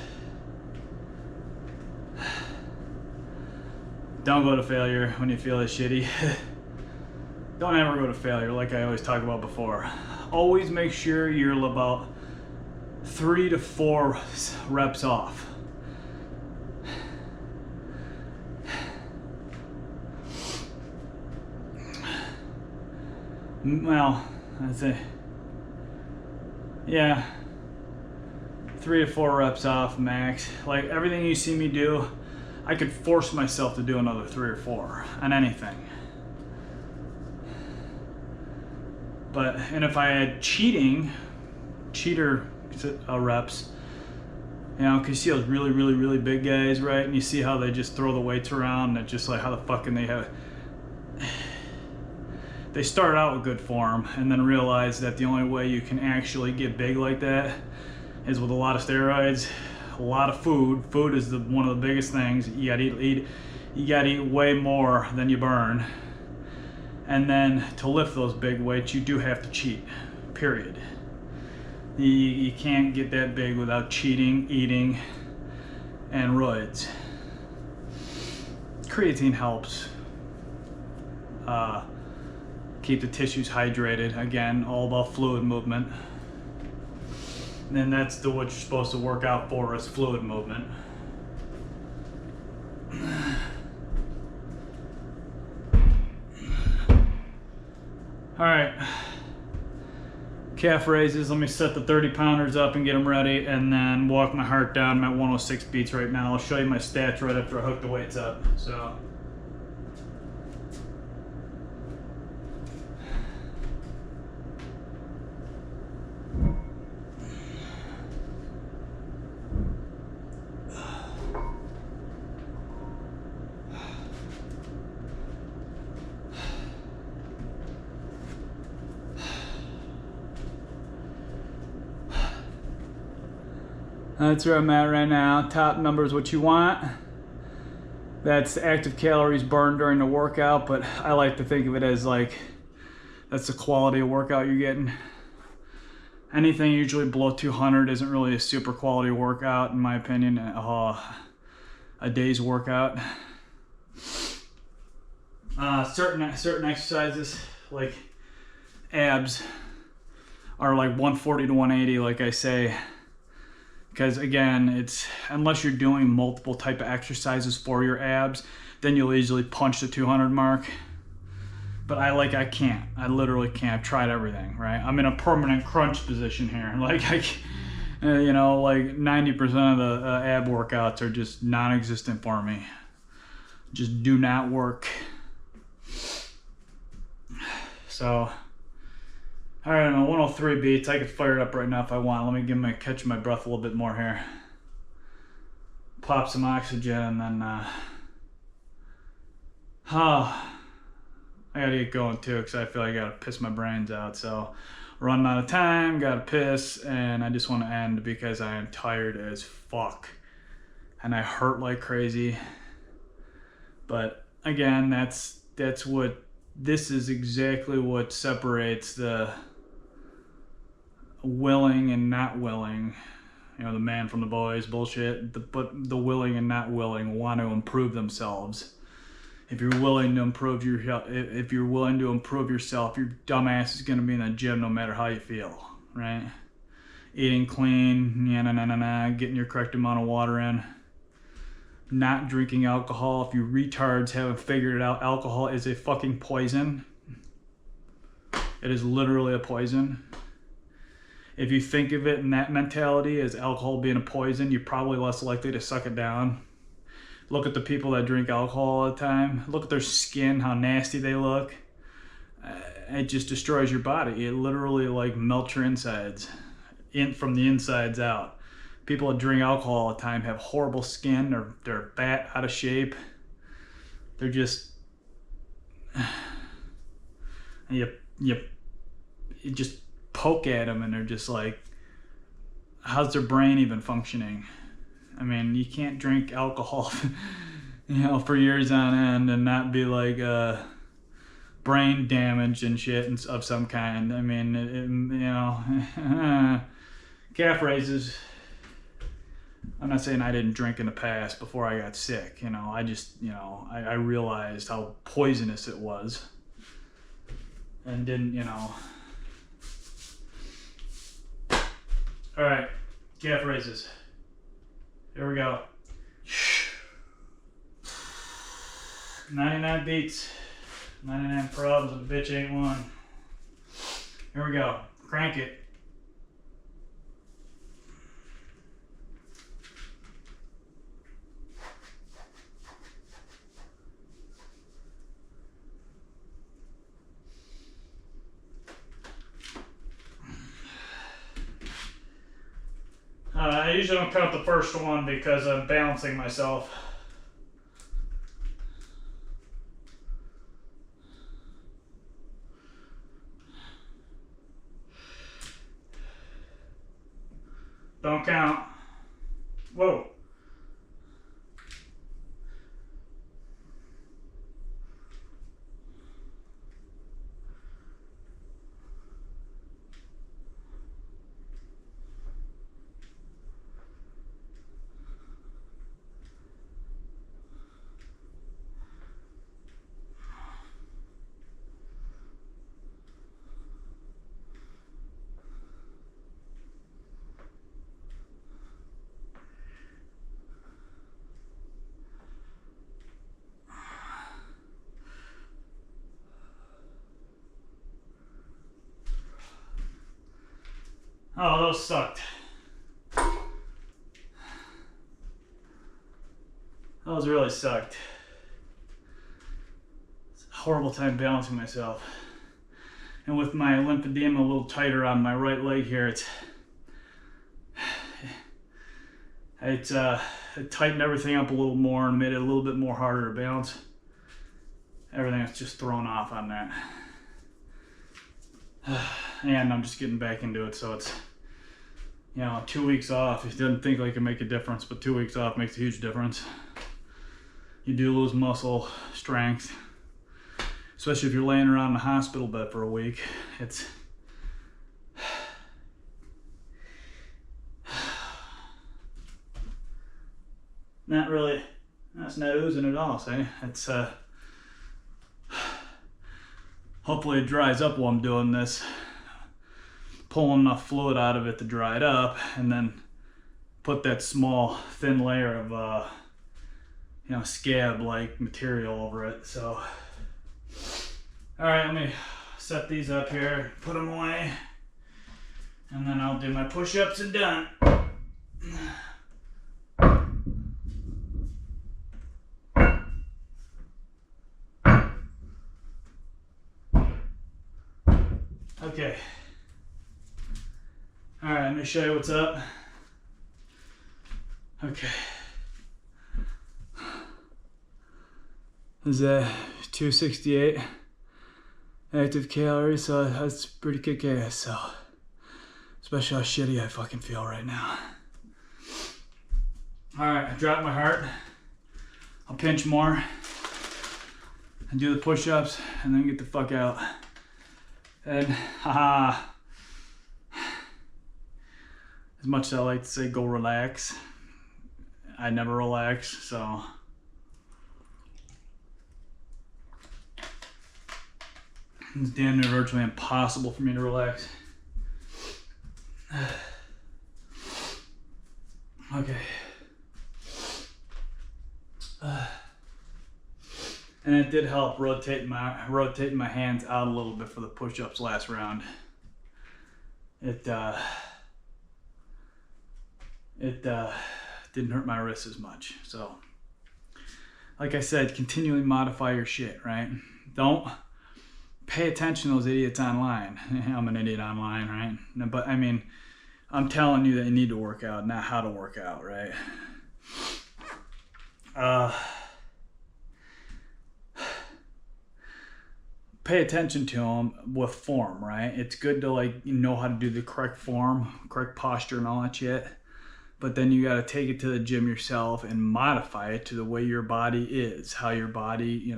Don't go to failure when you feel this shitty. Don't ever go to failure, like I always talk about before. Always make sure you're about 3 to 4 reps off. Well, I'd say, yeah, 3 to 4 reps off max. Like everything you see me do, I could force myself to do another 3 or 4 on anything. But, and if I had cheater reps, you know, cause you see those really big guys, right? And you see how they just throw the weights around and it's just like, how the fuck can they have, they start out with good form and then realize that the only way you can actually get big like that is with a lot of steroids, a lot of food. Food is one of the biggest things. You gotta eat way more than you burn. And then to lift those big weights, you do have to cheat, period. You can't get that big without cheating, eating, and roids. Creatine helps. Keep the tissues hydrated. Again, all about fluid movement. And then that's what you're supposed to work out for, is fluid movement. All right. calf raises. Let me set the 30 pounders up and get them ready, and then walk my heart down. I'm at 106 beats right now. I'll show you my stats right after I hook the weights up. So. That's where I'm at right now. Top number is what you want. That's active calories burned during the workout, but I like to think of it as like that's the quality of workout you're getting. Anything usually below 200 isn't really a super quality workout, in my opinion. A day's workout. Certain exercises like abs are like 140 to 180, like I say. Because again, it's unless you're doing multiple type of exercises for your abs, then you'll easily punch the 200 mark. But I can't. I literally can't. I've tried everything, right? I'm in a permanent crunch position here. Like you know, like 90% of the ab workouts are just non-existent for me. Just do not work. So. All right, I'm at 103 beats. I could fire it up right now if I want. Let me catch my breath a little bit more here. Pop some oxygen and then, I gotta get going too because I feel like I gotta piss my brains out. So, running out of time, gotta piss, and I just want to end because I am tired as fuck, and I hurt like crazy. But again, this is exactly what separates the willing and not willing, you know, the man from the boys bullshit, but the willing and not willing want to improve themselves. If you're willing to improve yourself, your dumbass is going to be in the gym no matter how you feel, right? Eating clean, getting your correct amount of water in, not drinking alcohol. If you retards haven't figured it out, alcohol is a fucking poison. It is literally a poison. If you think of it in that mentality as alcohol being a poison, you're probably less likely to suck it down. Look at the people that drink alcohol all the time. Look at their skin, how nasty they look. It just destroys your body. It literally like melts your insides from the insides out. People that drink alcohol all the time have horrible skin. They're fat, out of shape. They're just you just poke at them and they're just like, how's their brain even functioning? I mean, you can't drink alcohol, you know, for years on end and not be like brain damage and shit of some kind. I mean, you know, calf raises. I'm not saying I didn't drink in the past before I got sick. You know, I just, you know, I realized how poisonous it was and didn't, you know. All right, calf raises. Here we go. 99 beats, 99 problems, but the bitch ain't one. Here we go. Crank it. I usually don't count the first one because I'm balancing myself. Don't count. Whoa. Oh, those sucked. Those really sucked. It's a horrible time balancing myself. And with my lymphedema a little tighter on my right leg here, it tightened everything up a little more and made it a little bit more harder to balance. Everything is just thrown off on that. And I'm just getting back into it, so it's, 2 weeks off. It doesn't think like it make a difference, but 2 weeks off makes a huge difference. You do lose muscle strength, especially if you're laying around in a hospital bed for a week. It's not really, that's not oozing at all, see? It's hopefully it dries up while I'm doing this. Pulling enough fluid out of it to dry it up, and then put that small thin layer of scab-like material over it. So, all right, let me set these up here, put them away, and then I'll do my push-ups and done. Okay. All right, let me show you what's up. Okay. Is that 268 active calories? So that's pretty kick-ass. So, especially how shitty I fucking feel right now. All right, I dropped my heart. I'll pinch more and do the push-ups, and then get the fuck out. And haha. As much as I like to say go relax, I never relax, so it's damn near virtually impossible for me to relax. Okay. And it did help rotating my hands out a little bit for the push-ups last round. It didn't hurt my wrists as much. So, like I said, continually modify your shit, right? Don't pay attention to those idiots online. I'm an idiot online, right? But I mean, I'm telling you that you need to work out, not how to work out, right? Pay attention to them with form, right? It's good to know how to do the correct form, correct posture and all that shit. But then you got to take it to the gym yourself and modify it to the way your body is, how your body,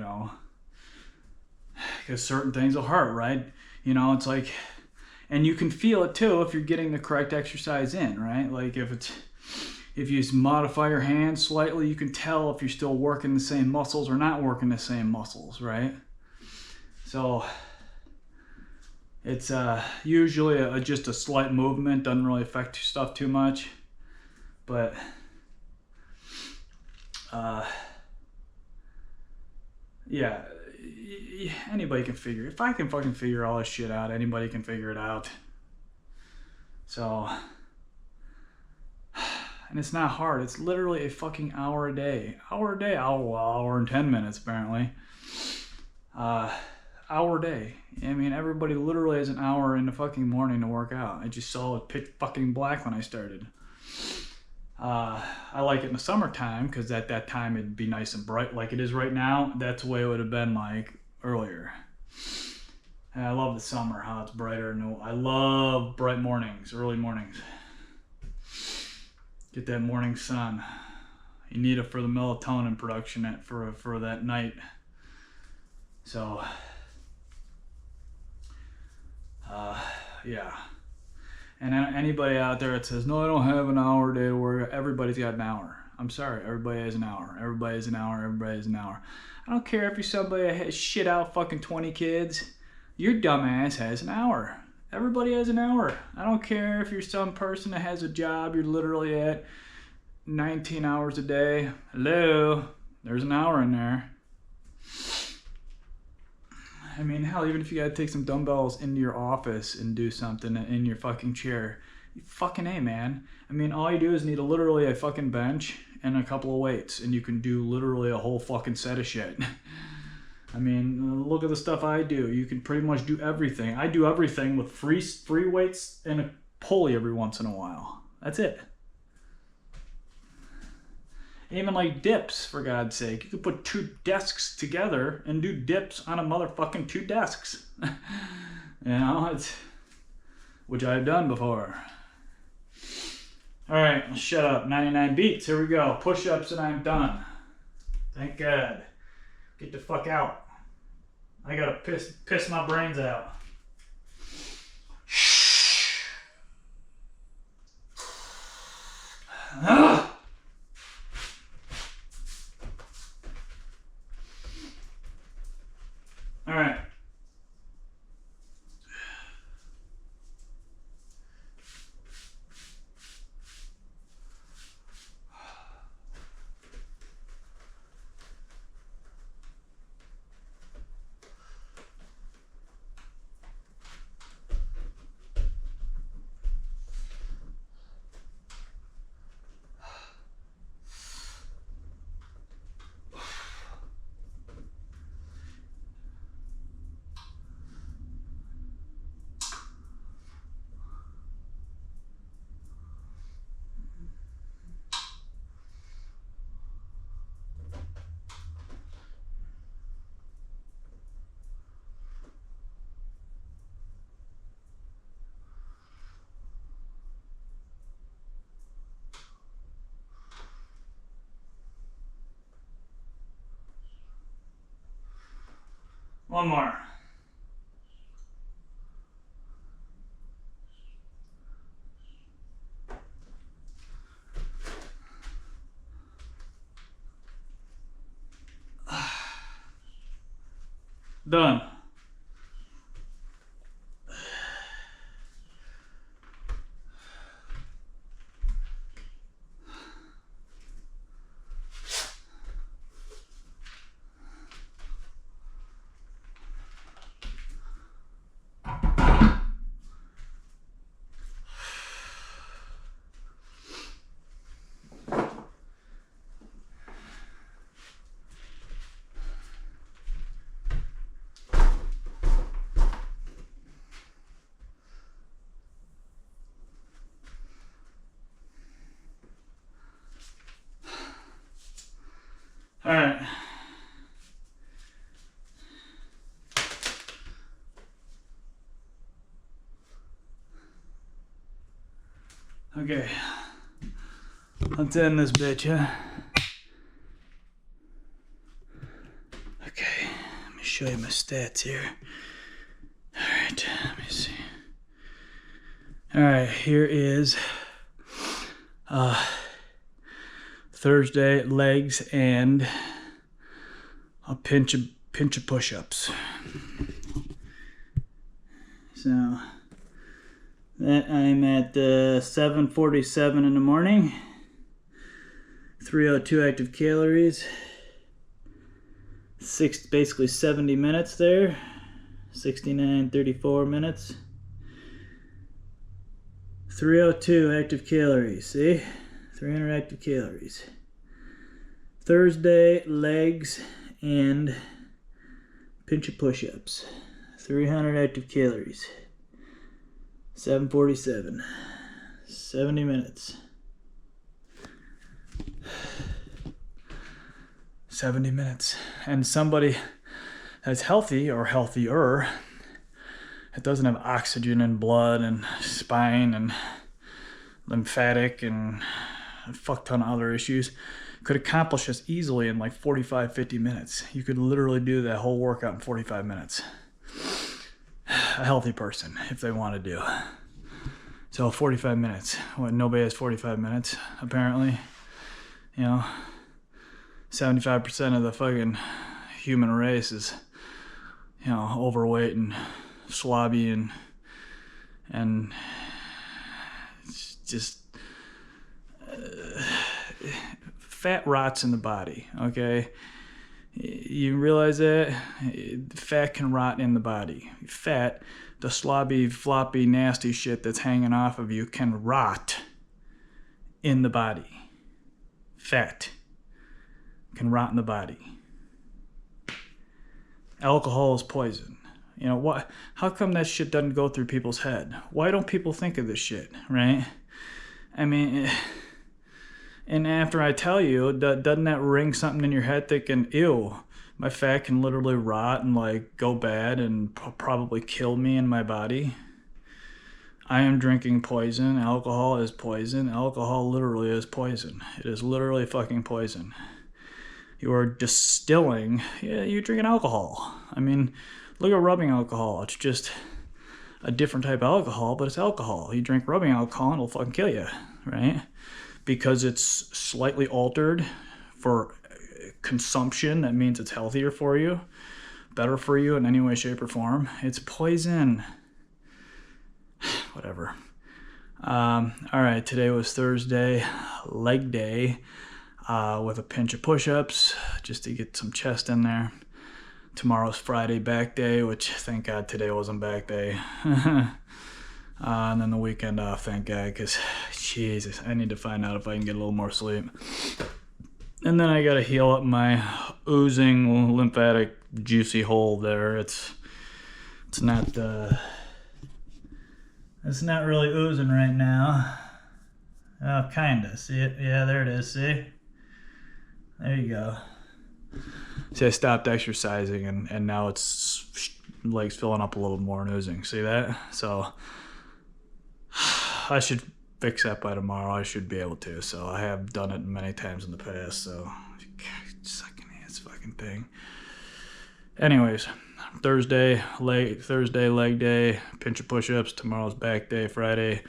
because certain things will hurt, right? It's like, and you can feel it too if you're getting the correct exercise in, right? Like if you modify your hands slightly, you can tell if you're still working the same muscles or not working the same muscles, right? So it's usually just a slight movement, doesn't really affect your stuff too much. But yeah, anybody can figure it. If I can fucking figure all this shit out, anybody can figure it out. So, and it's not hard. It's literally a fucking hour a day. Hour and 10 minutes apparently. Hour a day. I mean, everybody literally has an hour in the fucking morning to work out. I just saw it pitch fucking black when I started. I like it in the summertime because at that time it'd be nice and bright like it is right now. That's the way it would have been like earlier. And I love the summer, how it's brighter. I love bright mornings, early mornings. Get that morning sun. You need it for the melatonin production for that night. So, yeah. And anybody out there that says, no, I don't have an hour a day to work, everybody's got an hour. I'm sorry, everybody has an hour. Everybody has an hour, everybody has an hour. I don't care if you're somebody that has shit out fucking 20 kids. Your dumbass has an hour. Everybody has an hour. I don't care if you're some person that has a job you're literally at 19 hours a day. Hello, there's an hour in there. I mean, hell, even if you gotta take some dumbbells into your office and do something in your fucking chair, Fucking A, man. I mean, all you do is need literally a fucking bench and a couple of weights, and you can do literally a whole fucking set of shit. I mean, look at the stuff I do. You can pretty much do everything. I do everything with free weights and a pulley every once in a while. That's it. Even like dips, for God's sake. You could put 2 desks together and do dips on a motherfucking 2 desks. You know, which I've done before. All right, shut up. 99 beats. Here we go. Push-ups and I'm done. Thank God. Get the fuck out. I gotta piss my brains out. All right. One more. Done. All right. Okay. Let's end this bitch, huh? Okay. Let me show you my stats here. All right. Let me see. All right. Here is Thursday legs and a pinch of push-ups. So that I'm at 7:47 in the morning. 302 active calories. Basically 70 minutes there. 69:34 minutes. 302 active calories. See? 300 active calories. Thursday, legs and pinch of push-ups. 300 active calories. 7:47. 70 minutes. 70 minutes. And somebody that's healthy or healthier, that doesn't have oxygen in blood and spine and lymphatic and a fuck ton of other issues, could accomplish this easily in like 45-50 minutes. You could literally do that whole workout in 45 minutes. A healthy person, if they want to do. So 45 minutes. What, nobody has 45 minutes, apparently. You know, 75% of the fucking human race is, you know, overweight and slobby and it's just fat rots in the body, okay? You realize that? Fat can rot in the body. Fat, the slobby, floppy, nasty shit that's hanging off of you can rot in the body. Fat can rot in the body. Alcohol is poison. You know what? How come that shit doesn't go through people's head? Why don't people think of this shit, right? I mean, and after I tell you, doesn't that ring something in your head thinking, ew, my fat can literally rot and like go bad and probably kill me in my body? I am drinking poison. Alcohol is poison. Alcohol literally is poison. It is literally fucking poison. You are distilling, you're drinking alcohol. I mean, look at rubbing alcohol. It's just a different type of alcohol, but it's alcohol. You drink rubbing alcohol and it'll fucking kill you, right? Because it's slightly altered for consumption. That means it's healthier for you, better for you in any way, shape, or form. It's poison. Whatever. All right, today was Thursday, leg day, with a pinch of push-ups just to get some chest in there. Tomorrow's Friday, back day, which thank God today wasn't back day. And then the weekend off, thank God, because Jesus, I need to find out if I can get a little more sleep. And then I got to heal up my oozing lymphatic juicy hole there. It's not really oozing right now. Oh, kinda. See it? Yeah, there it is. See? There you go. See, I stopped exercising and now it's like filling up a little more and oozing. See that? So I should fix that by tomorrow. I should be able to. So I have done it many times in the past. So sucking ass fucking thing. Anyways, Thursday leg day, pinch of push-ups. Tomorrow's back day, Friday,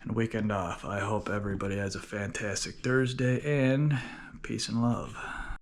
and weekend off. I hope everybody has a fantastic Thursday and peace and love.